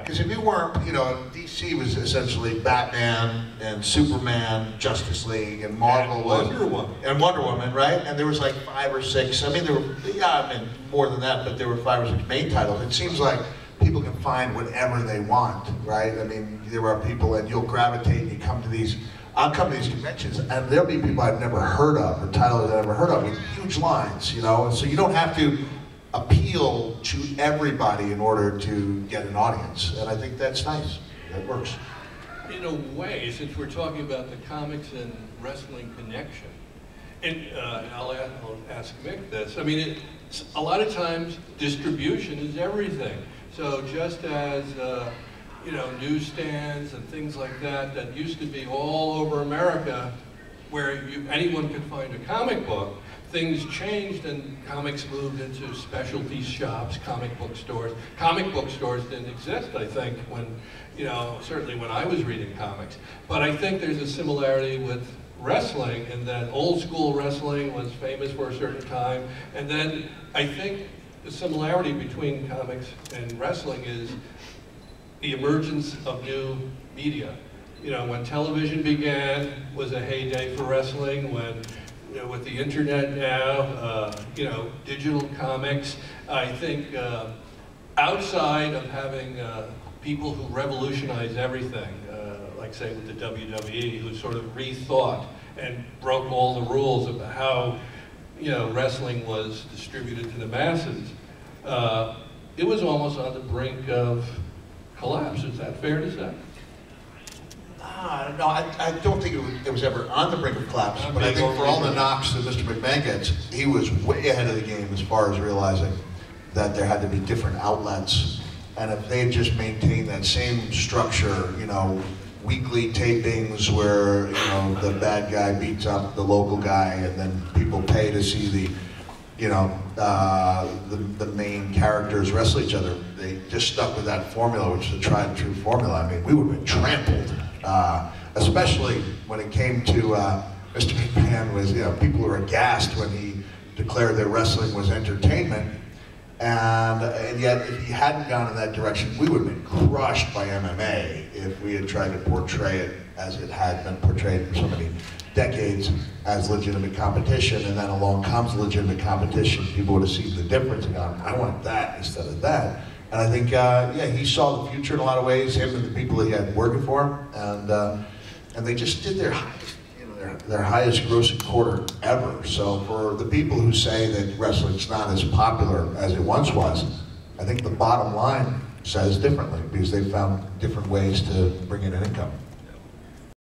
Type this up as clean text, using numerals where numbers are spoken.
Because if you weren't, you know, DC was essentially Batman and Superman, Justice League, and Marvel was Wonder Woman, right? And there was like 5 or 6. I mean, there were, I mean, more than that, but there were 5 or 6 main titles. It seems like people can find whatever they want, right? I mean, there are people, and you'll gravitate, and you come to these. I'll come to these conventions, and there'll be people I've never heard of, or titles I've never heard of, with huge lines, you know. And so you don't have to appeal to everybody in order to get an audience, and I think that's nice. That works. In a way, since we're talking about the comics and wrestling connection, and I'll ask Mick this. I mean, a lot of times distribution is everything. So just as you know, newsstands and things like that that used to be all over America, where anyone could find a comic book. Things changed and comics moved into specialty shops, comic book stores. Comic book stores didn't exist, I think, when, you know, certainly when I was reading comics. But I think there's a similarity with wrestling in that old school wrestling was famous for a certain time. And then I think the similarity between comics and wrestling is the emergence of new media. You know, when television began was a heyday for wrestling, when, you know, with the internet now, you know, digital comics, I think outside of having people who revolutionize everything, like say with the WWE, who sort of rethought and broke all the rules about how, you know, wrestling was distributed to the masses, it was almost on the brink of collapse. Is that fair to say? No, I don't think it was ever on the brink of collapse, but I think for all the knocks that Mr. McMahon gets, he was way ahead of the game as far as realizing that there had to be different outlets. And if they had just maintained that same structure, you know, weekly tapings where, you know, the bad guy beats up the local guy and then people pay to see the, you know, the main characters wrestle each other. They just stuck with that formula, which is a tried and true formula. I mean, we would have been trampled. Especially when it came to Mr. McMahon was, you know, people were aghast when he declared that wrestling was entertainment, and yet if he hadn't gone in that direction, we would have been crushed by MMA if we had tried to portray it as it had been portrayed for so many decades as legitimate competition, and then along comes legitimate competition. People would have seen the difference and gone, I want that instead of that. And I think, yeah, he saw the future in a lot of ways, him and the people that he had working for him, and they just did their highest grossing quarter ever. So for the people who say that wrestling's not as popular as it once was, I think the bottom line says differently, because they found different ways to bring in an income.